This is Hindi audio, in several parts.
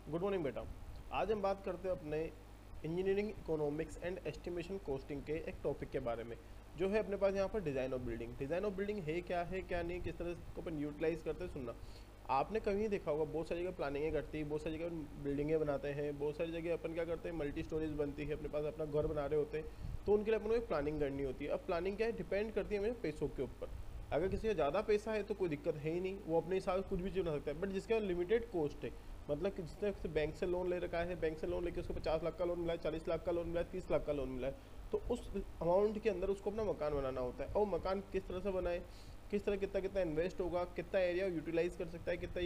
गुड मॉर्निंग बेटा। आज हम बात करते हैं अपने engineering economics and estimation costing के एक टॉपिक के बारे में, जो है अपने पास यहाँ पर design of building. Design of building है क्या नहीं, किस तरह को अपन यूटिलाइज करते हैं। सुनना, आपने कहीं देखा होगा बहुत सारी जगह प्लानिंगें करती है, बहुत सारी जगह बिल्डिंगें बनाते हैं, बहुत सारी जगह अपन क्या करते हैं, मल्टी स्टोरेज बनती है, अपने पास अपना घर बना रहे होते हैं, तो उनके लिए अपन को एक प्लानिंग करनी होती है। अब प्लानिंग क्या है, डिपेंड करती है हमें पैसों के ऊपर। अगर किसी का ज़्यादा पैसा है तो कोई दिक्कत है ही नहीं, वो अपने हिसाब से कुछ भी चीज़ बना सकता है। बट जिसका लिमिटेड कॉस्ट है, मतलब कि जिसने बैंक से लोन ले रखा है, बैंक से लोन लेके उसको 50 लाख का लोन मिला है, 40 लाख का लोन मिला है, 30 लाख का लोन मिला है, तो उस अमाउंट के अंदर उसको अपना मकान बनाना होता है। और मकान किस तरह से बनाए, किस तरह कितना कितना इन्वेस्ट होगा, कितना एरिया यूटिलाइज कर सकता है, कितना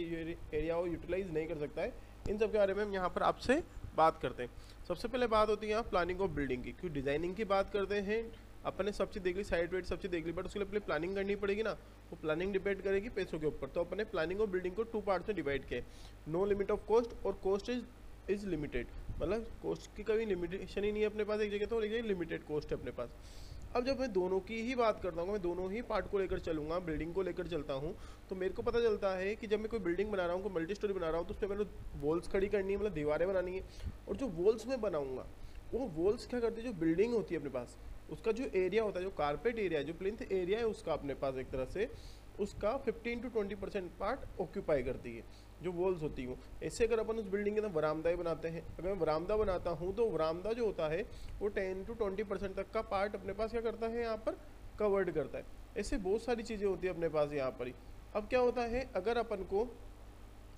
एरिया वो यूटिलाइज नहीं कर सकता है, इन सब के बारे में हम यहाँ पर आपसे बात करते हैं। सबसे पहले बात होती है यहाँ प्लानिंग ऑफ बिल्डिंग की। क्यों डिजाइनिंग की बात करते हैं, अपन ने सब चीज़ देख ली, साइड वेट सब चीज़ देख ली, बट उसके लिए पहले प्लानिंग करनी पड़ेगी ना। वो प्लानिंग डिपेंड करेगी पैसों के ऊपर। तो अपने प्लानिंग ऑफ बिल्डिंग को 2 पार्ट्स में डिवाइड किया, नो लिमिट ऑफ कॉस्ट और कॉस्ट इज लिमिटेड। मतलब कॉस्ट की कभी लिमिटेशन ही नहीं है अपने पास एक जगह, तो एक जगह लिमिटेड कॉस्ट है अपने पास। अब जब मैं दोनों की ही बात करता हूँ, मैं दोनों ही पार्ट को लेकर चलूँगा, बिल्डिंग को लेकर चलता हूँ, तो मेरे को पता चलता है कि जब मैं कोई बिल्डिंग बना रहा हूँ, कोई मल्टी स्टोरी बना रहा हूँ, तो उसमें मैंने वॉल्स खड़ी करनी है, मतलब दीवारें बनानी है। और जो वॉल्स में बनाऊँगा, वो वॉल्स क्या करती है, जो बिल्डिंग होती है अपने पास, उसका जो एरिया होता है, जो कारपेट एरिया है, जो प्लिंथ एरिया है उसका, अपने पास एक तरह से उसका 15 to 20% पार्ट ऑक्यूपाई करती है जो वॉल्स होती हैं। ऐसे अगर अपन उस बिल्डिंग के अंदर वरामदाएँ बनाते हैं, अगर मैं वरामदा बनाता हूँ, तो वरामदा जो होता है वो 10 to 20% तक का पार्ट अपने पास क्या करता है, यहाँ पर कवर्ड करता है। ऐसे बहुत सारी चीज़ें होती है अपने पास यहाँ पर ही। अब क्या होता है, अगर अपन को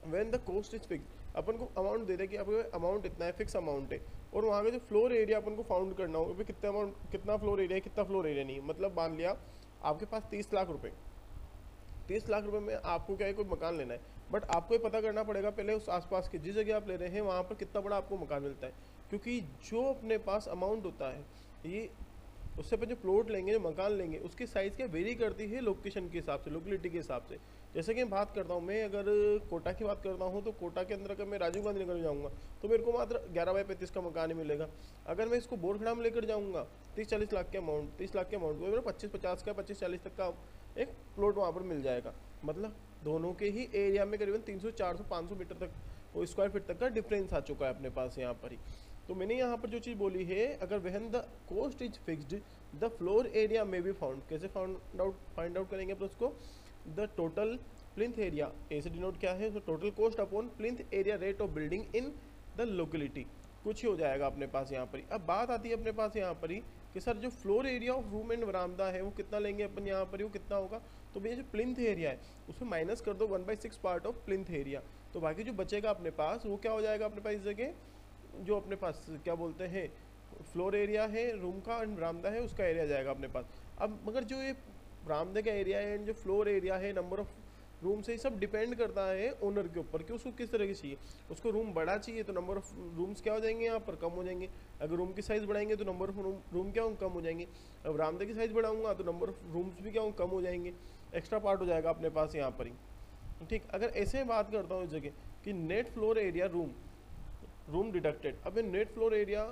when the cost is fix, अपन को अमाउंट दे दे कि आपको अमाउंट इतना है, फिक्स अमाउंट है, और वहाँ का जो फ्लोर एरिया अपन को फाउंड करना हो, भाई कितना अमाउंट, कितना फ्लोर एरिया है, कितना फ्लोर एरिया नहीं। मतलब मान लिया आपके पास 30 लाख रुपए, 30 लाख रुपए में आपको क्या है, कोई मकान लेना है, बट आपको ये पता करना पड़ेगा पहले उस आसपास के जिस जगह आप ले रहे हैं वहाँ पर कितना बड़ा आपको मकान मिलता है। क्योंकि जो अपने पास अमाउंट होता है, ये उससे अपन जो प्लॉट लेंगे, जो मकान लेंगे, उसकी साइज़ क्या वेरी करती है लोकेशन के हिसाब से, लोकेलिटी के हिसाब से। जैसे कि मैं बात करता हूँ, मैं अगर कोटा की बात करता हूँ, तो कोटा के अंदर अगर मैं राजीव गांधी नगर में जाऊँगा तो मेरे को मात्र 11/35 का मकान ही मिलेगा। अगर मैं इसको बोरखड़ा में लेकर जाऊँगा 30-40 लाख के अमाउंट, 30 लाख के अमाउंट को मेरा 25-50 का, 25-40 तक का एक प्लॉट वहाँ पर मिल जाएगा। मतलब दोनों के ही एरिया में करीबन 300-400-500 मीटर तक, वो स्क्वायर फीट तक का डिफरेंस आ चुका है अपने पास यहाँ पर ही। तो मैंने यहाँ पर जो चीज़ बोली है, अगर वहन the cost is fixed the floor area में बी फाउंड, कैसे फाइंड आउट करेंगे अपन उसको, द टोटल प्लिंथ एरिया, ऐसे डिनोट क्या है, तो total cost upon plinth area rate of building in the locality, कुछ ही हो जाएगा अपने पास यहाँ पर ही। अब बात आती है अपने पास यहाँ पर ही कि सर जो floor area of room and बरामदा है वो कितना लेंगे अपन यहाँ पर ही, वो कितना होगा। तो भैया जो प्लिंथ एरिया है उसमें माइनस कर दो 1/6 पार्ट ऑफ प्लिंथ एरिया, तो बाकी जो बचेगा अपने पास वो क्या हो जाएगा अपने पास इस जगह, जो अपने पास क्या बोलते हैं फ्लोर एरिया है रूम का एंड बरामदा है, उसका एरिया जाएगा अपने पास। अब मगर जो ये बरामदे का एरिया है एंड जो फ्लोर एरिया है, नंबर ऑफ रूम से, ये सब डिपेंड करता है ओनर के ऊपर कि उसको किस तरह की चाहिए। उसको रूम बड़ा चाहिए तो नंबर ऑफ रूम्स क्या हो जाएंगे, यहाँ पर कम हो जाएंगे। अगर रूम की साइज़ बढ़ाएंगे तो नंबर ऑफ रूम क्या हो, कम हो जाएंगे। अब बरामदे की साइज़ बढ़ाऊंगा तो नंबर ऑफ रूम्स भी क्या हो, कम हो जाएंगे, एक्स्ट्रा पार्ट हो जाएगा अपने पास यहाँ पर ही। ठीक, अगर ऐसे बात करता हूँ इस जगह कि net floor area room deducted, अब मैं net floor area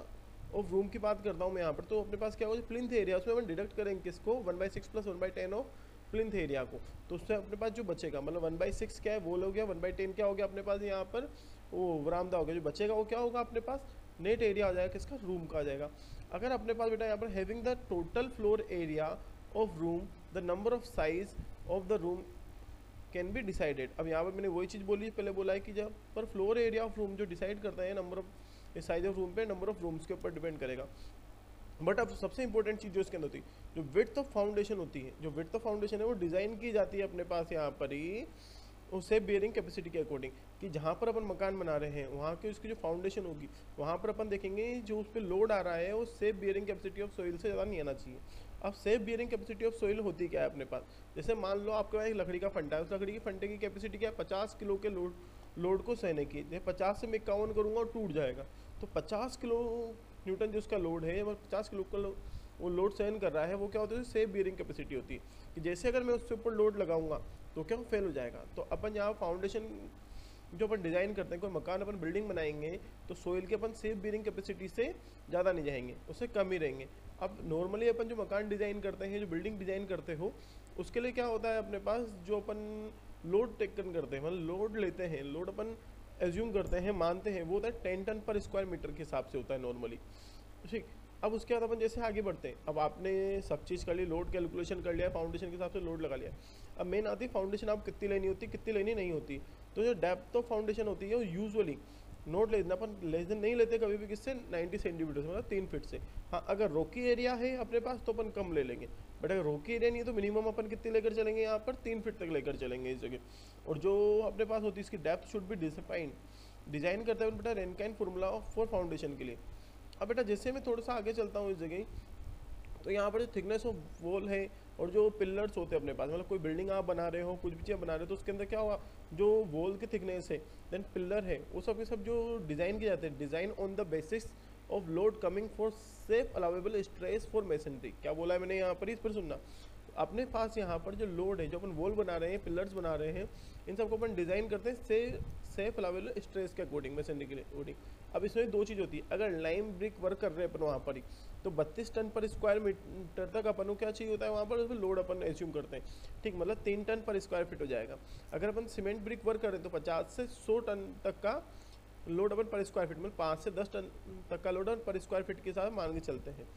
of room की बात करता हूँ मैं यहाँ पर, तो अपने पास क्या होगा, प्लिंथ एरिया, उसमें अपन डिडक्ट करेंगे किसको, 1/6 + 1/10 ऑफ प्लिंथ एरिया को। तो उससे अपने पास जो बचेगा, मतलब 1/6 क्या है वो हो गया, 1/10 क्या हो गया अपने पास यहाँ पर, वो बरामदा हो गया, जो बचेगा वो क्या होगा अपने पास, नेट एरिया आ जाएगा किसका, रूम का आ जाएगा। अगर अपने पास बेटा यहाँ पर having the total floor area of room, the number of size of the room can be decided. अब यहाँ पर मैंने वही चीज़ बोली, पहले बोला है कि जब पर फ्लोर एरिया ऑफ रूम जो डिसाइड करता है number of size of room पे, नंबर ऑफ रूम्स के ऊपर डिपेंड करेगा। बट अब सबसे इंपॉर्टेंट चीज़ जो इसके अंदर होती है, जो विड्थ ऑफ फाउंडेशन होती है, जो विड्थ ऑफ फाउंडेशन है वो डिज़ाइन की जाती है अपने पास यहाँ पर ही उसे बेयरिंग कैपेसिटी के अकॉर्डिंग, कि जहाँ पर अपन मकान बना रहे हैं वहाँ की उसकी जो फाउंडेशन होगी, वहाँ पर अपन देखेंगे जो उस पर लोड आ रहा है वो safe bearing capacity of soil से ज़्यादा नहीं आना चाहिए। अब safe bearing capacity of soil होती क्या है अपने पास, जैसे मान लो आपके पास एक लकड़ी का फंटा है, उस लकड़ी की फंटे की कैपेसिटी क्या है, 50 किलो के लोड को सहने की। जैसे 50 से मैं 51 करूँगा और टूट जाएगा, तो 50 किलो न्यूटन जो उसका लोड है, वो 50 किलो का वो लोड सहन कर रहा है, वो क्या होता है, सेफ बियरिंग कैपेसिटी होती है। कि जैसे अगर मैं उसके ऊपर लोड लगाऊंगा तो क्या फेल हो जाएगा। तो अपन यहाँ फाउंडेशन जो अपन डिज़ाइन करते हैं, कोई मकान अपन बिल्डिंग बनाएंगे तो सोइल के अपन सेफ बियरिंग कैपेसिटी से ज़्यादा नहीं जाएंगे, उससे कम ही रहेंगे। अब नॉर्मली अपन जो मकान डिज़ाइन करते हैं, जो बिल्डिंग डिज़ाइन करते हो, उसके लिए क्या होता है अपने पास, जो अपन लोड टेकन करते हैं, मतलब लोड लेते हैं, लोड अपन एज्यूम करते हैं, मानते हैं, वो होता है 10 टन पर स्क्वायर मीटर के हिसाब से होता है नॉर्मली, ठीक। अब उसके बाद अपन जैसे आगे बढ़ते हैं, अब आपने सब चीज़ कर ली, लोड कैलकुलेशन कर लिया, फाउंडेशन के हिसाब से लोड लगा लिया। अब मेन आती है फाउंडेशन आप कितनी लेनी होती है, कितनी लेनी नहीं होती। तो जो डेप्थ ऑफ फाउंडेशन होती है वो यूजुअली नोट लेना, अपन लेस देन नहीं लेते कभी भी, किससे 90 सेंटीमीटर से, मतलब 3 फीट से। हाँ, अगर रॉकी एरिया है अपने पास तो अपन कम ले लेंगे, बट अगर रॉकी एरिया नहीं है तो मिनिमम अपन कितने लेकर चलेंगे, यहाँ पर 3 फीट तक लेकर चलेंगे इस जगह। और जो अपने पास होती है इसकी डेप्थ शुड भी डिजाइन करते हैं बेटा रेनकाइन फॉर्मूला फॉर फाउंडेशन के लिए। अब बेटा जैसे मैं थोड़ा सा आगे चलता हूँ इस जगह, तो यहाँ पर जो थिकनेस ऑफ वॉल है और जो पिलर्स होते हैं अपने पास, मतलब कोई बिल्डिंग आप बना रहे हो, कुछ भी चीज़ बना रहे हो, तो उसके अंदर क्या होगा, जो वॉल की थिकनेस है, देन पिलर है, वो सब के सब जो डिज़ाइन किए जाते हैं, design on the basis of load coming for safe allowable stress for masonry. क्या बोला है मैंने यहाँ पर, इस पर सुनना। अपने पास यहाँ पर जो लोड है, जो अपन वॉल बना रहे हैं, पिलर्स बना रहे हैं, इन सबको अपन डिज़ाइन करते हैं सेफ अलाउेबल स्ट्रेस के अकॉर्डिंग, मेसनरी के अकॉर्डिंग। अब इसमें दो चीज़ होती है, अगर लाइम ब्रिक वर्क कर रहे हैं अपन वहाँ पर ही, तो 32 टन पर स्क्वायर मीटर तक अपन को क्या चाहिए होता है वहाँ पर, उसमें लोड अपन एज्यूम करते हैं, ठीक, मतलब 3 टन पर स्क्वायर फीट हो जाएगा। अगर अपन सीमेंट ब्रिक वर्क करें तो 50 से 100 टन तक का लोड अपन पर स्क्वायर फीट, मतलब 5 से 10 टन तक का लोड अपन पर स्क्वायर फीट के साथ मान के चलते हैं,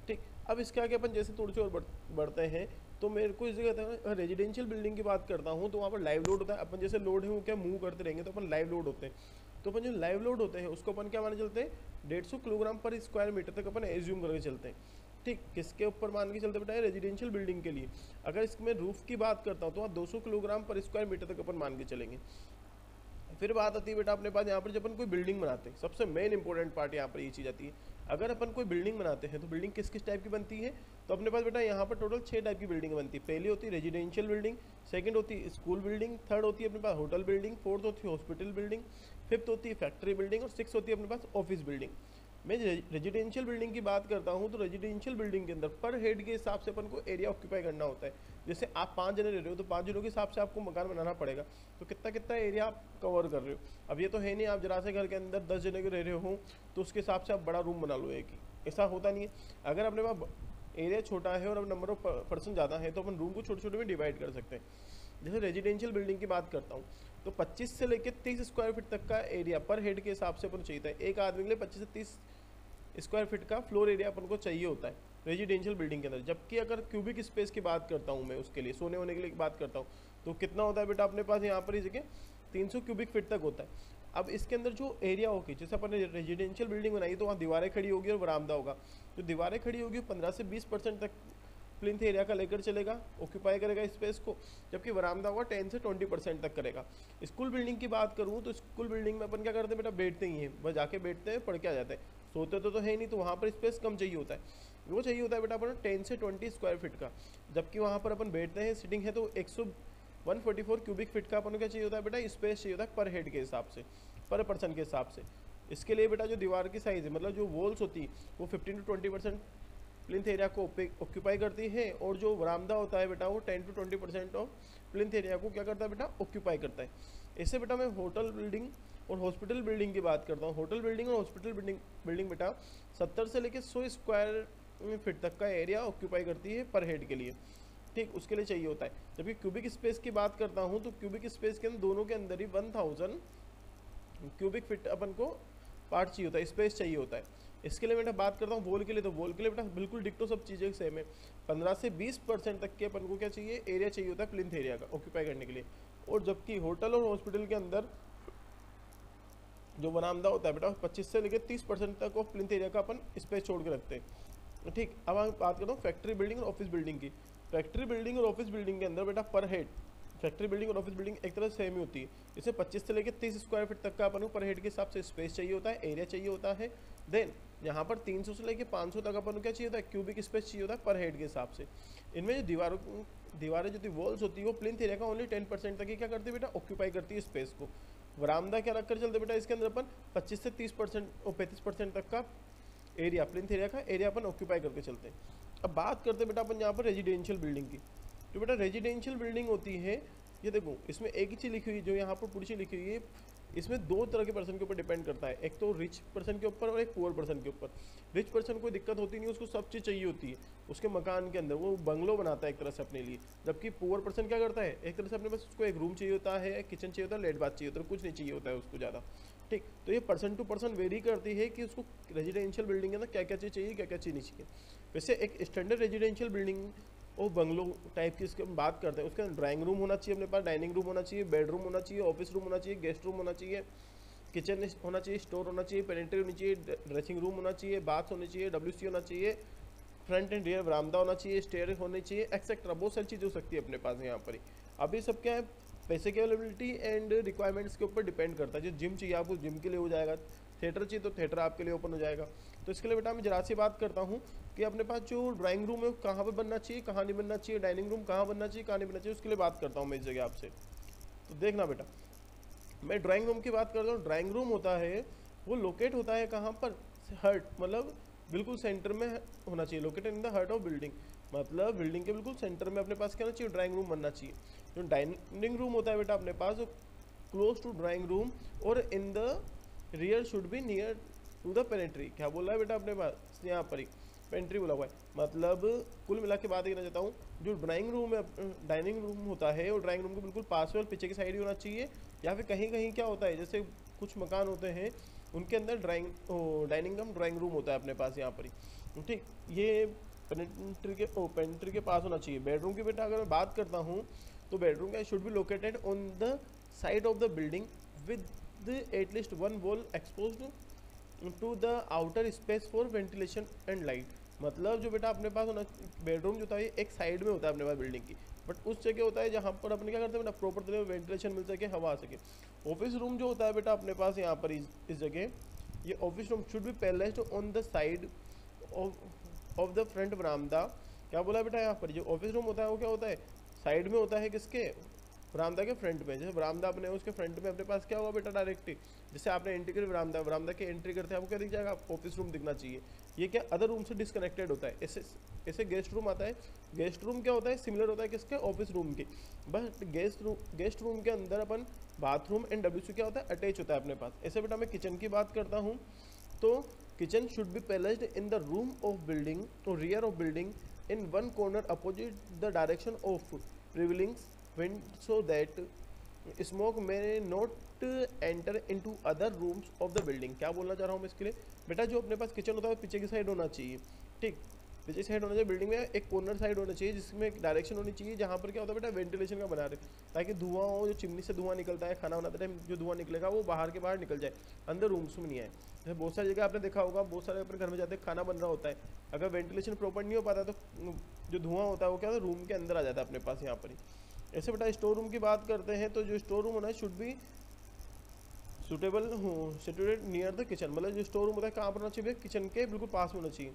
ठीक। अब इसके आगे अपन जैसे थोड़ी सी और बढ़ते हैं, तो मेरे को इस जगह रेजिडेंशियल बिल्डिंग की बात करता हूँ, तो वहाँ पर लाइव लोड होता है। अपन जैसे लोड है वो क्या मूव करते रहेंगे, तो अपन लाइव लोड होते हैं, तो अपन जो लाइव लोड होते हैं उसको अपन क्या मान के चलते हैं, 150 किलोग्राम पर स्क्वायर मीटर तक अपन एज्यूम करके चलते हैं, ठीक। किसके ऊपर मान के चलते बेटा, रेजिडेंशियल बिल्डिंग के लिए। अगर इसमें रूफ की बात करता हूँ तो वहाँ 200 किलोग्राम पर स्क्वायर मीटर तक अपन मान के चलेंगे। फिर बात आती है बेटा अपने पास यहाँ पर जब अपन कोई बिल्डिंग बनाते हैं, सबसे मेन इंपॉर्टेंट पार्ट यहाँ पर ये चीज़ आती है। अगर अपन कोई बिल्डिंग बनाते हैं तो बिल्डिंग किस किस टाइप की बनती है, तो अपने पास बेटा यहाँ पर टोटल 6 टाइप की बिल्डिंग बनती है। पहली होती है रेजिडेंशियल बिल्डिंग, सेकंड होती है स्कूल बिल्डिंग, थर्ड होती है अपने पास होटल बिल्डिंग, फोर्थ होती है हॉस्पिटल बिल्डिंग, फिफ्थ होती है फैक्ट्री बिल्डिंग, और सिक्स होती है अपने पास ऑफिस बिल्डिंग। मैं रेजिडेंशियल बिल्डिंग की बात करता हूँ, तो रेजिडेंशियल बिल्डिंग के अंदर पर हेड के हिसाब से अपन को एरिया ऑक्यूपाई करना होता है। जैसे आप 5 जने रह रहे हो, तो 5 जनों के हिसाब से आपको मकान बनाना पड़ेगा, तो कितना कितना एरिया आप कवर कर रहे हो। अब ये तो है नहीं आप जरा से घर के अंदर 10 जने के रह रहे हो तो उसके हिसाब से आप बड़ा रूम बना लो एक ही, ऐसा होता नहीं है। अगर अपने पास एरिया छोटा है और अब नंबर ऑफ पर्सन ज़्यादा है तो अपन रूम को छोटे छोटे में डिवाइड कर सकते हैं। जैसे रेजिडेंशियल बिल्डिंग की बात करता हूँ, तो 25 से लेकर 30 स्क्वायर फीट तक का एरिया पर हेड के हिसाब से अपन चाहिए था। एक आदमी के लिए 25 से 30 स्क्वायर फीट का फ्लोर एरिया अपन को चाहिए होता है रेजिडेंशियल बिल्डिंग के अंदर। जबकि अगर क्यूबिक स्पेस की बात करता हूँ मैं, उसके लिए सोने होने के लिए बात करता हूँ, तो कितना होता है बेटा अपने पास यहाँ पर इस जगह 300 क्यूबिक फीट तक होता है। अब इसके अंदर जो एरिया होगी, जैसे अपन ने रेजिडेंशियल बिल्डिंग बनाई तो वहाँ दीवारें खड़ी होगी और बरामदा होगा, तो दीवारें खड़ी होगी 15 से 20% तक प्लिंथ एरिया का लेकर चलेगा, ऑक्यूपाई करेगा स्पेस को, जबकि वरामदा होगा 10 से 20% तक करेगा। स्कूल बिल्डिंग की बात करूँ तो स्कूल बिल्डिंग में अपन क्या करते हैं बेटा, बैठते ही हैं, बस जाके बैठते हैं, पढ़ के आ जाते हैं, सोते तो है नहीं, तो वहाँ पर स्पेस कम चाहिए होता है। वो चाहिए होता है बेटा अपन 10 से 20 स्क्वायर फीट का, जबकि वहाँ पर अपन बैठते हैं, सिटिंग है, तो 144 क्यूबिक फीट का अपन क्या चाहिए होता है बेटा, स्पेस चाहिए होता है पर हेड के हिसाब से, पर पर्सन के हिसाब से। इसके लिए बेटा जो दीवार की साइज़ है, मतलब जो वॉल्स होती है वो 15 to 20% प्लिंथ एरिया को ऑक्यूपाई करती है, और जो बरामदा होता है बेटा वो 10 to 20% ऑफ प्लिंथ एरिया को क्या करता है बेटा, ऑक्यूपाई करता है। इससे बेटा मैं होटल बिल्डिंग और हॉस्पिटल बिल्डिंग की बात करता हूँ। होटल बिल्डिंग और हॉस्पिटल बिल्डिंग बेटा 70 से लेकर 100 स्क्वायर फीट तक का एरिया ऑक्यूपाई करती है पर हेड के लिए, ठीक, उसके लिए चाहिए होता है। जबकि क्यूबिक स्पेस की बात करता हूँ, तो क्यूबिक स्पेस के अंदर दोनों के अंदर ही 1000 क्यूबिक फीट अपन को पार्ट चाहिए होता है, स्पेस चाहिए होता है। इसके लिए बेटा बात करता हूँ वॉल के लिए, तो वॉल के लिए बेटा बिल्कुल डिक्टो सब चीज़ें सेम है। 15 से 20% तक के अपन को क्या चाहिए, एरिया चाहिए होता है प्लिंथ एरिया का ऑक्यूपाई करने के लिए। और जबकि होटल और हॉस्पिटल के अंदर जो बरामदा होता है बेटा 25 से लेकर 30% तक ऑफ प्लिंथ एरिया का अपन स्पेस छोड़ के रखते हैं, ठीक। अब हम बात करता हूँ फैक्ट्री बिल्डिंग और ऑफिस बिल्डिंग की। फैक्ट्री बिल्डिंग और ऑफिस बिल्डिंग के अंदर बेटा पर हेड फैक्ट्री बिल्डिंग और ऑफिस बिल्डिंग एक तरह सेम ही होती है। इसे 25 से लेकर 30 स्क्वायर फीट तक का अपन को पर हेड के हिसाब से स्पेस चाहिए होता है, एरिया चाहिए होता है। देन यहाँ पर 300 से लेकर 500 तक अपन को क्या चाहिए होता है, क्यूबिक स्पेस चाहिए होता है पर हेड के हिसाब से। इनमें जो दीवारें जो वॉल्स होती है वो प्लिंथ एरिया का ओनली 10% तक ही क्या करती है बेटा, ऑक्यूपाई करती है स्पेस को। बरामदा क्या रख कर चलते बेटा, इसके अंदर अपन 25 से 30% और 35% तक का एरिया प्लिंथ एरिया का एरिया अपन ऑक्यूपाई करके चलते हैं। अब बात करते हैं बेटा अपन यहाँ पर रेजिडेंशियल बिल्डिंग की। जो बेटा रेजिडेंशियल बिल्डिंग होती है, ये देखो इसमें एक ही चीज़ लिखी हुई है, जो यहाँ पर पूरी चीज़ लिखी हुई है इसमें दो तरह के पर्सन के ऊपर डिपेंड करता है, एक तो रिच पर्सन के ऊपर और एक पुअर पर्सन के ऊपर। रिच पर्सन को दिक्कत होती नहीं, उसको सब चीज़ चाहिए होती है उसके मकान के अंदर, वो बंगलो बनाता है एक तरह से अपने लिए। जबकि पुअर पर्सन क्या करता है, एक तरह से अपने पास उसको एक रूम चाहिए होता है, किचन चाहिए होता है, लेट बाथ चाहिए होता है, कुछ नहीं चाहिए होता है उसको ज़्यादा। ठीक, तो ये पर्सन टू पर्सन वेरी करती है कि उसको रेजिडेंशियल बिल्डिंग है ना क्या क्या चीज़ चाहिए, क्या क्या चीज़ नहीं चाहिए। वैसे एक स्टैंडर्ड रेजिडेंशियल बिल्डिंग और बंगलो टाइप की इसकी हम बात करते हैं, उसके अंदर ड्राइंग रूम होना चाहिए अपने पास, डाइनिंग रूम होना चाहिए, बेडरूम होना चाहिए, ऑफिस रूम होना चाहिए, गेस्ट रूम होना चाहिए, किचन होना चाहिए, स्टोर होना चाहिए, पेनेट्री होनी चाहिए, ड्रेसिंग रूम होना चाहिए, बाथ होनी चाहिए, WC होना चाहिए, फ्रंट एंड रियर बरामदा होना चाहिए, स्टेयर होनी चाहिए, एक्सेट्रा बहुत सारी चीज़ हो सकती है अपने पास यहाँ पर ही। अब ये सब क्या है, पैसे की अवेलेबिलिटी एंड रिक्वायरमेंट्स के ऊपर डिपेंड करता है। जो जिम चाहिए आपको जिम के लिए हो जाएगा, थिएटर चाहिए तो थिएटर आपके लिए ओपन हो जाएगा। तो इसके लिए बेटा मैं जरा सी बात करता हूँ कि अपने पास जो ड्राइंग रूम है कहाँ पर बनना चाहिए, कहाँ नहीं बनना चाहिए, डाइनिंग रूम कहाँ बनना चाहिए, कहाँ नहीं बनना चाहिए, उसके लिए बात करता हूँ मैं इस जगह आपसे। तो देखना बेटा, मैं ड्राइंग रूम की बात करता हूँ। ड्राइंग रूम होता है वो लोकेट होता है कहाँ पर, हर्ट मतलब बिल्कुल सेंटर में होना चाहिए, located in the heart of building, मतलब बिल्डिंग के बिल्कुल सेंटर में अपने पास क्या होना चाहिए, ड्राइंग रूम बनना चाहिए। जो डाइनिंग रूम होता है बेटा अपने पास वो क्लोज टू ड्राइंग रूम और in the rear should be near to the pantry. क्या बोला है बेटा अपने पास यहाँ पर ही पेंट्री बोला हुआ है। मतलब कुल मिला के बात कहना चाहता हूँ, जो ड्राइंग रूम है डाइनिंग रूम होता है वो ड्राइंग रूम के बिल्कुल पास में और पीछे की साइड ही होना चाहिए। या फिर कहीं कहीं क्या होता है, जैसे कुछ मकान होते हैं उनके अंदर डाइनिंग कम ड्राइंग रूम होता है अपने पास यहाँ पर ही। ठीक, ये पेंट्री के पास होना चाहिए। बेडरूम की बेटा अगर मैं बात करता हूँ तो बेडरूम का should be located on the side of the building with at least one wall exposed to the outer space for ventilation and light. मतलब जो बेटा अपने पास होना, बेडरूम जो होता है एक साइड में होता है अपने पास बिल्डिंग की, बट उस जगह होता है जहाँ पर अपने क्या करते हैं बेटा प्रॉपर तरह वेंटिलेशन मिल सके, हवा आ सके। ऑफिस रूम जो होता है बेटा अपने पास यहाँ पर इस जगह, ये office room should be placed on the side of the front बरामदा। क्या बोला बेटा यहाँ पर, जो ऑफिस रूम होता है वो क्या होता है साइड में होता है, किसके, बरामदा के फ्रंट में। जैसे बरामदा अपने उसके फ्रंट में अपने पास क्या होगा बेटा डायरेक्टली, जैसे आपने एंट्री करी बरामदा के एंट्री करते हैं आपको क्या दिख जाएगा, ऑफिस रूम दिखना चाहिए। ये क्या अदर रूम से डिस्कनेक्टेड होता है। ऐसे गेस्ट रूम आता है, गेस्ट रूम क्या होता है सिमिलर होता है किसके, ऑफिस रूम के। बस गेस्ट रूम के अंदर अपन बाथरूम एंड WC क्या होता है अटैच होता है अपने पास। ऐसे बेटा मैं किचन की बात करता हूँ तो kitchen should be placed in the room of building और rear of building in one corner opposite the direction of prevailing wind so that smoke may not enter into other rooms of the building। क्या बोलना चाह रहा हूँ मैं इसके लिए बेटा, जो अपने पास किचन होता है पीछे की साइड होना चाहिए। ठीक, पीछे साइड होना चाहिए बिल्डिंग में, एक कॉर्नर साइड होना चाहिए जिसमें एक डायरेक्शन होनी चाहिए जहाँ पर क्या होता है बेटा वेंटिलेशन का बना रहे, ताकि धुआं हो, जो चिमनी से धुआं निकलता है खाना बनाते टाइम जो धुआं निकलेगा वो बाहर के बाहर निकल जाए, अंदर रूम्स में नहीं आए। जैसे बहुत सारी जगह आपने देखा होगा, बहुत सारे अपने घर में जाते खाना बन रहा होता है, अगर वेंटिलेशन प्रॉपर नहीं हो पाता तो जो धुआं होता है वो क्या होता है रूम के अंदर आ जाता है अपने पास यहाँ पर ही। ऐसे बेटा स्टोर रूम की बात करते हैं तो जो स्टोर रूम होना है should be suitable situated near the kitchen. मतलब जो स्टोर रूम होता है कहाँ पर होना चाहिए, किचन के बिल्कुल पास में होना चाहिए।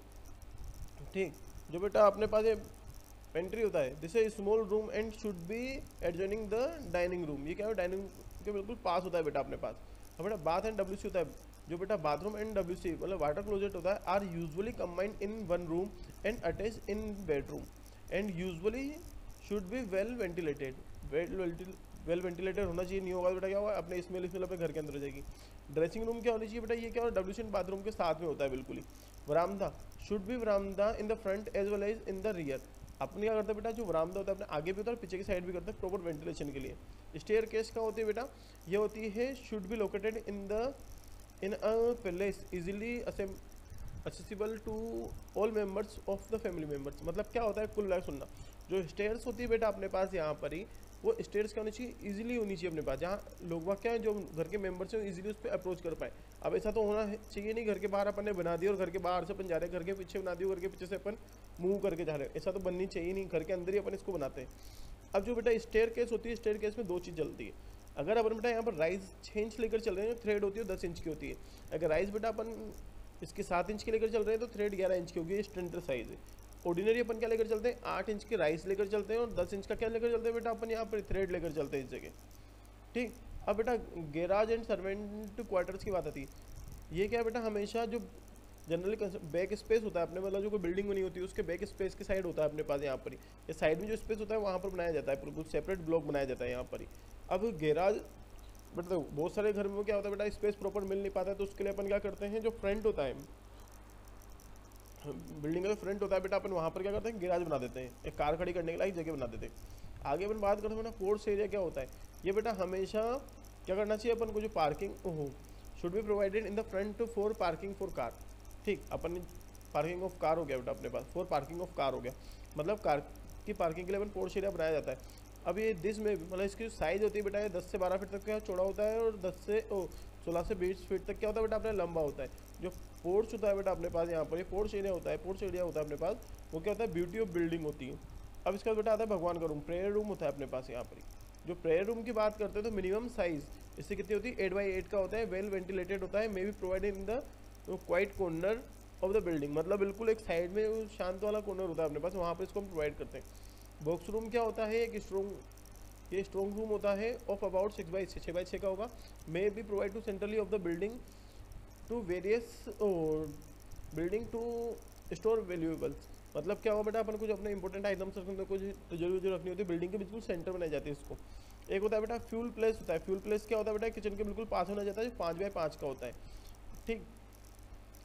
ठीक, जो बेटा अपने पास ये पेंट्री होता है this A small room and should be adjoining the dining room. ये क्या है डाइनिंग के बिल्कुल पास होता है बेटा अपने पास। अब बेटा बाथ एंड WC होता है, जो बेटा बाथरूम एंड WC मतलब वाटर क्लोजेट होता है are usually combined in one room and attach in bedroom and usually should be well ventilated होना चाहिए। नहीं होगा बेटा क्या होगा अपने स्मेल अपने घर के अंदर हो जाएगी। ड्रेसिंग रूम क्या होनी चाहिए बेटा, ये क्या होगा WC एंड बाथरूम के साथ में होता है बिल्कुल ही। बरामदा शुड बी बरामदा in the front as well as in the rear. अपने क्या करते हैं बेटा, जो बरामदा होता है अपने आगे भी होता है पीछे की साइड भी करते हैं प्रॉपर वेंटिलेशन के लिए। स्टेयर केस क्या होती है बेटा, ये होती है should be located in a place easily accessible to all members of the family members. मतलब क्या होता है कुल लाइफ सुनना, जो स्टेयर्स होती है बेटा अपने पास यहाँ पर ही, वो स्टेयर्स क्या होनी चाहिए इजीली होनी चाहिए अपने पास, जहाँ लोग वहाँ क्या है जो घर के मेंबर्स हैं इजीली उस पर अप्रोच कर पाए। अब ऐसा तो होना चाहिए नहीं घर के बाहर अपन ने बना दिया और घर के बाहर से अपन जा रहे हैं, घर के पीछे बना दिया घर के पीछे से अपन मूव करके जा रहे हैं, ऐसा तो बननी चाहिए नहीं, घर के अंदर ही अपन इसको बनाते हैं। अब जो बेटा स्टेयर केस होती है, स्टेयर केस में दो चीज़ चलती है। अगर अपन बेटा यहाँ पर राइज 6 इंच लेकर चल रहे हैं, थ्रेड होती है 10 इंच की होती है। अगर राइज बेटा अपन इसके 7 इंच के लेकर चल रहे हैं तो थ्रेड 11 इंच की होगी, ये स्टैंडर्ड साइज है। ऑर्डिनरी अपन क्या लेकर चलते हैं 8 इंच के राइस लेकर चलते हैं और 10 इंच का क्या लेकर चलते हैं बेटा अपन यहाँ पर थ्रेड लेकर चलते हैं इस जगह। ठीक, अब बेटा गैराज एंड सर्वेंट क्वार्टर्स की बात आती है। ये क्या है बेटा, हमेशा जो जनरली बैक स्पेस होता है अपने, मतलब जो कोई बिल्डिंग बनी होती है उसके बैक स्पेस के साइड होता है अपने पास यहाँ पर ही, ये साइड में जो स्पेस होता है वहाँ पर बनाया जाता है, बिल्कुल सेपरेट ब्लॉक बनाया जाता है यहाँ पर ही। अब गैराज बट देखो बहुत सारे घर में क्या होता है बेटा, स्पेस प्रॉपर मिल नहीं पाता है, तो उसके लिए अपन क्या करते हैं, जो फ्रंट होता है बिल्डिंग का जो फ्रंट होता है बेटा, अपन वहाँ पर क्या करते हैं, गैराज बना देते हैं, एक कार खड़ी करने के लिए एक जगह बना देते हैं। आगे अपन बात करते हैं बेटा फोर्स एरिया क्या होता है। ये बेटा हमेशा क्या करना चाहिए अपन को, जो पार्किंग हो should be provided in the front for parking for car. ठीक, अपन पार्किंग ऑफ कार हो गया बेटा अपने पास, फॉर पार्किंग ऑफ कार हो गया, मतलब कार की पार्किंग के लिए अपन फोर्स एरिया बनाया जाता है। अब ये दिस में मतलब इसकी जो साइज़ होती है बेटा, ये 10 से 12 फीट तक का चौड़ा होता है, और 16 से 20 फीट तक क्या होता है बेटा अपना लंबा होता है। जो पोर्च होता है बेटा अपने पास यहाँ पर, ये पोर्च एरिया होता है, पोर्च एरिया होता है अपने पास, वो क्या होता है, ब्यूटी ऑफ बिल्डिंग होती है। अब इसका बेटा आता है भगवान का रूम, प्रेयर रूम होता है अपने पास यहाँ पर। जो प्रेयर रूम की बात करते हैं तो मिनिमम साइज़ इससे कितनी होती है, 8x8 का होता है, वेल वेंटिलेटेड होता है, may be provided in the quite corner of the building, मतलब बिल्कुल एक साइड में शांत वाला कॉर्नर होता है अपने पास, वहाँ पर इसको हम प्रोवाइड करते हैं। बॉक्स रूम क्या होता है, एक ये स्ट्रॉन्ग रूम होता है ऑफ अबाउट 6x6 का होगा, may be provide to centrally of the building to various building to store valuables. मतलब क्या होगा बेटा, अपन कुछ अपने इंपॉर्टेंट आइटम्स रखने कुछ जरूरी जो रखनी होती है, बिल्डिंग के बिल्कुल सेंटर बनाई जाती है इसको। एक होता है बेटा फ्यूल प्लेस होता है, फ्यूल प्लेस क्या होता है बेटा, किचन के बिल्कुल पास होना जाता है, जो 5x5 का होता है। ठीक,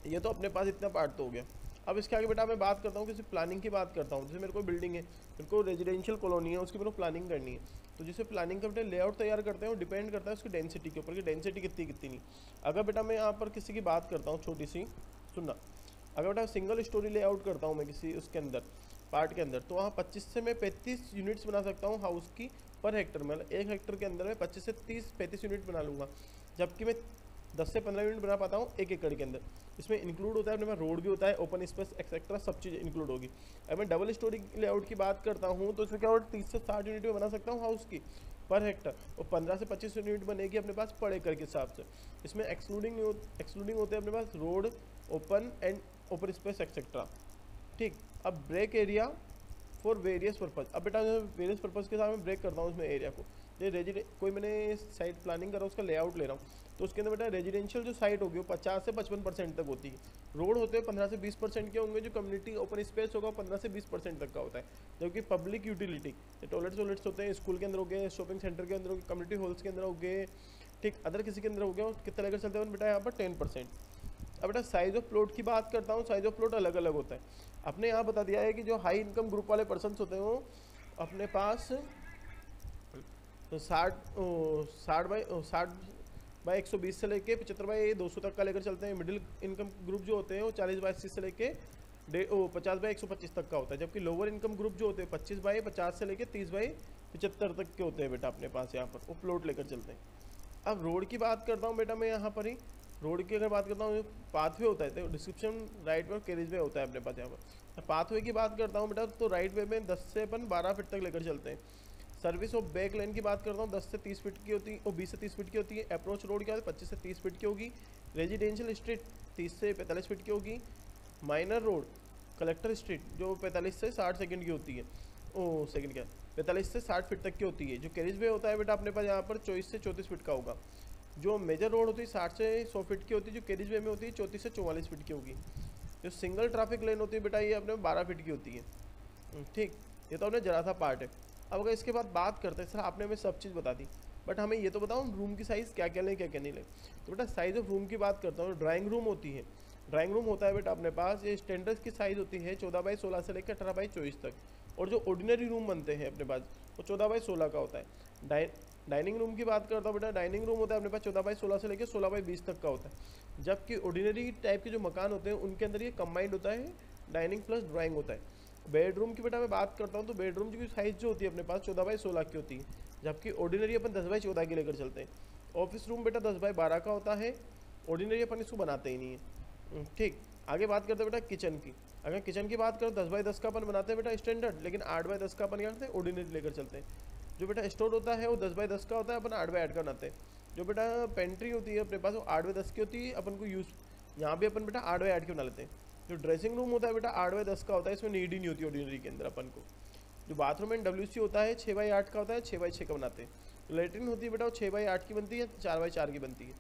ये तो अपने पास इतना पार्ट तो हो गया। अब इसके आगे बेटा मैं बात करता हूँ, किसी प्लानिंग की बात करता हूँ। जैसे मेरे को बिल्डिंग है, मेरे को रेजिडेंशियल कॉलोनी है, उसकी मेरे को प्लानिंग करनी है, तो जिसे प्लानिंग का बेटा लेआउट तैयार करते हैं वो डिपेंड करता है उसकी डेंसिटी के ऊपर, कि डेंसिटी कितनी नहीं। अगर बेटा मैं यहाँ पर किसी की बात करता हूँ छोटी सी, सुनना, अगर बेटा सिंगल स्टोरी लेआउट करता हूँ मैं किसी उसके अंदर पार्ट के अंदर, तो वहाँ 25 से मैं 35 यूनिट्स बना सकता हूँ हाउस की पर हेक्टर, मतलब 1 हेक्टर के अंदर मैं 25 से 35 यूनिट बना लूँगा, जबकि मैं 10 से 15 यूनिट बना पाता हूँ 1 एकड़ के अंदर। इसमें इंक्लूड होता है अपने पास रोड भी होता है, ओपन स्पेस एक्सेट्रा, सब चीज़ इंक्लूड होगी। अगर मैं डबल स्टोरी लेआउट की बात करता हूँ तो इसमें क्या होगा, 30 से 60 यूनिट में बना सकता हूँ हाउस की पर हेक्टर, और 15 से 25 यूनिट बनेगी अपने पास पर एकड़ के हिसाब से। इसमें एक्सक्लूडिंग होते हैं अपने पास रोड, ओपन स्पेस एक्सेट्रा। ठीक, अब break area for various purpose. अब बेटा वेरियस पर्पज़ के साथ मैं ब्रेक करता हूँ इसमें एरिया को। ये कोई मैंने साइट प्लानिंग करा, उसका लेआउट ले रहा हूँ, तो उसके अंदर बेटा रेजिडेंशियल जो साइट होगी वो 50 से 55% तक होती है, रोड होते हैं 15 से 20% के होंगे, जो कम्युनिटी ओपन स्पेस होगा 15 से 20% तक का होता है, जबकि पब्लिक यूटिलिटी टॉयलेट्स होते हैं, स्कूल के अंदर हो गए, शॉपिंग सेंटर के अंदर हो गए, कम्युनिटी हॉल्स के अंदर हो गए, ठीक, अदर किसी के अंदर हो गया, कितना लेकर चलते हैं बेटा यहाँ पर 10%। अब बेटा साइज ऑफ प्लॉट की बात करता हूँ, साइज ऑफ प्लॉट अलग अलग होता है। अपने यहाँ बता दिया है कि जो हाई इनकम ग्रुप वाले पर्सन होते हैं वो अपने पास 60/120 से लेके 75/200 तक का लेकर चलते हैं। मिडिल इनकम ग्रुप जो होते हैं वो 40/80 से लेके 50/125 तक का होता है, जबकि लोअर इनकम ग्रुप जो होते हैं 25/50 से लेके 30/75 तक के होते हैं बेटा अपने पास यहाँ पर, वो प्लॉट लेकर चलते हैं। अब रोड की बात करता हूँ बेटा मैं यहाँ पर ही, रोड की अगर बात करता हूँ, पाथवे होता है, तो डिस्क्रिप्शन राइट वे और कैरिज वे होता है अपने पास यहाँ पर। पाथवे की बात करता हूँ बेटा, तो राइट वे में 10 से 12 फीट तक लेकर चलते हैं। सर्विस ऑफ बैक लाइन की बात करता हूँ, 10 से 30 फीट की होती है और 20 से 30 फीट की होती है। अप्रोच रोड क्या है, 25 से 30 फीट की होगी। रेजिडेंशियल स्ट्रीट 30 से 45 फीट की होगी। माइनर रोड कलेक्टर स्ट्रीट जो 45 से 60 सेकंड की होती है, 45 से 60 फीट तक की होती है। जो कैरिज वे होता है बेटा अपने पास यहाँ पर 24 से 34 फीट का होगा। जो मेजर रोड होती है 60 से 100 फीट की होती है, जो कैरिज वे में होती है 34 से 44 फीट की होगी। जो सिंगल ट्रैफिक लेन होती है बेटा ये अपने 12 फीट की होती है। ठीक, ये तो अपने जरा सा पार्ट है। अब अगर इसके बाद बात करते हैं, सर आपने हमें सब चीज़ बता दी, बट हमें ये तो बताओ रूम की साइज़ क्या क्या लें क्या क्या नहीं लें। तो बेटा साइज़ ऑफ रूम की बात करता हूँ, ड्राइंग रूम होती है, ड्राइंग रूम होता है बेटा अपने पास, ये स्टैंडर्ड की साइज़ होती है 14/16 से लेकर 18/24 तक, और जो ऑर्डिनरी रूम बनते हैं अपने पास वो 14/16 का होता है। डाइनिंग रूम की बात करता हूँ बेटा, डाइनिंग रूम होता है अपने पास 14/16 से लेकर 16/20 तक का होता है, जबकि ऑर्डिनरी टाइप के जो मकान होते हैं उनके अंदर ये कंबाइंड होता है, डाइनिंग प्लस ड्राइंग होता है। बेडरूम की बेटा मैं बात करता हूँ, तो बेडरूम की साइज़ जो होती है अपने पास 14/16 की होती है, जबकि ऑर्डिनरी अपन 10/14 की लेकर चलते हैं। ऑफिस रूम बेटा 10/12 का होता है, ऑर्डिनरी अपन इसको बनाते ही नहीं है। ठीक, आगे बात करते हैं बेटा किचन की। अगर किचन की बात करें 10/10 का अपन बनाते हैं बेटा स्टैंडर्ड, लेकिन 8/10 का अपन क्या करते हैं ऑर्डिनरी लेकर चलते हैं। जो बेटा स्टोर होता है वो 10/10 का होता है, अपन 8/8 का बनाते हैं। जो बेटा पेंट्री होती है अपने पास वो 8/10 की होती है, अपन को यूज़ यहाँ भी अपन बेटा 8/8 की बना लेते हैं। जो ड्रेसिंग रूम होता है बेटा 8/10 का होता है, इसमें नीड ही नहीं होती ऑर्डिनरी के अंदर अपन को। जो बाथरूम एंड WC होता है 6/8 का होता है, 6/6 का बनाते हैं। लेटरिन होती है बेटा वो 6/8 की बनती है, 4/4 की बनती है।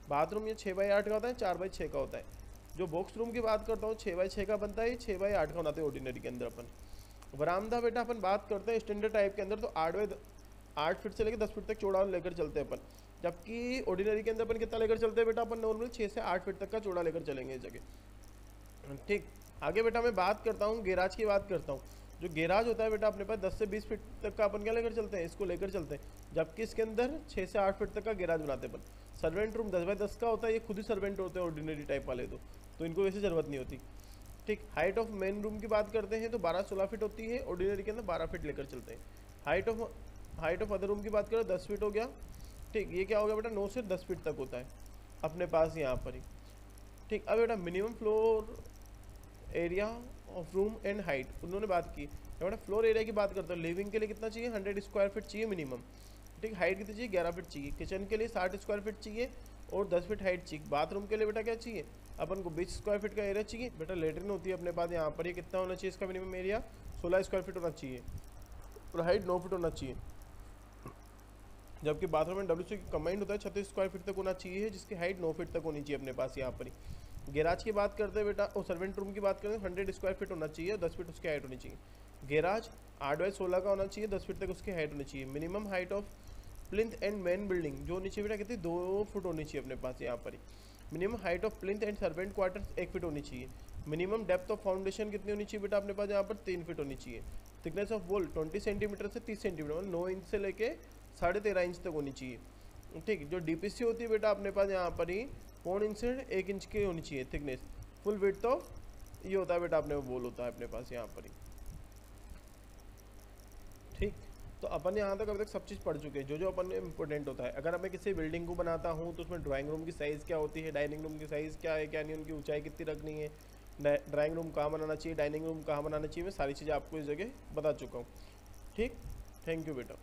बाथरूम ये 6/8 का होता है, 4/6 का होता है। जो बॉक्स रूम की बात करता हूँ 6/6 का बनता है, 6/8 का बनाते हैं ऑर्डिनरी के अंदर अपन। बरामदा बेटा अपन बात करते हैं स्टैंडर्ड टाइप के अंदर, तो 8 फीट से लेकर 10 फीट तक चौड़ा लेकर चलते हैं अपन, जबकि ऑर्डिनरी के अंदर अपन कितना लेकर चलते हैं बेटा, अपन नॉर्मल 6 से 8 फीट तक का चौड़ा लेकर चलेंगे इस जगह। ठीक, आगे बेटा मैं बात करता हूँ गैराज की बात करता हूँ। जो गैराज होता है बेटा अपने पास 10 से 20 फीट तक का अपन क्या लेकर चलते हैं, इसको लेकर चलते हैं, जबकि इसके अंदर 6 से 8 फीट तक का गैराज बनाते हैं अपन। सर्वेंट रूम 10 बाय 10 का होता है, ये खुद ही सर्वेंट होते हैं ऑर्डिनरी टाइप वाले, तो इनको वैसे ज़रूरत नहीं होती। ठीक, हाइट ऑफ मेन रूम की बात करते हैं तो 12-16 फीट होती है, ऑर्डिनरी के अंदर 12 फीट लेकर चलते हैं। हाइट ऑफ अदर रूम की बात करें 10 फीट हो गया। ठीक, ये क्या हो गया बेटा, 9 से 10 फीट तक होता है अपने पास यहाँ पर ही। ठीक, अब बेटा minimum floor area of room and height उन्होंने बात की। बेटा फ्लोर एरिया की बात करते हैं, लिविंग के लिए कितना चाहिए, 100 स्क्वायर फीट चाहिए मिनिमम। ठीक, हाइट कितनी चाहिए, 11 फीट चाहिए। किचन के लिए 60 स्क्वायर फीट चाहिए और 10 फीट हाइट चाहिए। बाथरूम के लिए बेटा क्या चाहिए, अपन को 20 स्क्वायर फीट का एरिया चाहिए। बेटा लेटरिन होती है अपने पास यहाँ पर, ये कितना होना चाहिए इसका मिनिमम एरिया, 16 स्क्वायर फीट होना चाहिए और हाइट 9 फीट होना चाहिए। जबकि बाथरूम एंड WC कंबाइंड होता है 36 स्क्वायर फीट तक होना चाहिए, जिसकी हाइट 9 फीट तक होनी चाहिए अपने पास यहाँ पर ही। गैराज की बात करते हैं बेटा, और सर्वेंट रूम की बात करते हैं 100 स्क्वायर फीट होना चाहिए, 10 फीट उसकी हाइट होनी चाहिए। गैराज 8 बाय 16 का होना चाहिए, 10 फीट तक उसकी हाइट होनी चाहिए। Minimum height of plinth and main building जो नीचे बेटा कितनी 2 फुट होनी चाहिए अपने पास यहाँ पर ही। Minimum height of plinth and servant quarters 1 feet होनी चाहिए। मिनिमम डेप्थ ऑफ फाउंडेशन कितनी होनी चाहिए बेटा अपने पास यहाँ पर, 3 फीट होनी चाहिए। थिकनेस ऑफ वॉल 20 सेंटीमीटर से 30 सेंटीमीटर, मतलब 9 इंच से लेके 13.5 इंच तक होनी चाहिए। ठीक, जो DPC होती है बेटा अपने पास यहाँ पर ही 1 इंच से 1 इंच की होनी चाहिए थिकनेस। फुल विड्थ ऑफ ये होता है बेटा अपने वॉल होता है अपने पास यहाँ पर ही। ठीक, तो अपन यहाँ तक अभी तक सब चीज़ पढ़ चुके हैं, जो अपन इंपॉर्टेंट होता है। अगर मैं किसी बिल्डिंग को बनाता हूँ तो उसमें ड्राइंग रूम की साइज़ क्या होती है, डाइनिंग रूम की साइज़ क्या है, क्या नहीं, उनकी ऊंचाई कितनी रखनी है, ड्राइंग रूम कहाँ बनाना चाहिए, डाइनिंग रूम कहाँ बनाना चाहिए, मैं सारी चीज़ें आपको इस जगह बता चुका हूँ। ठीक, थैंक यू बेटा।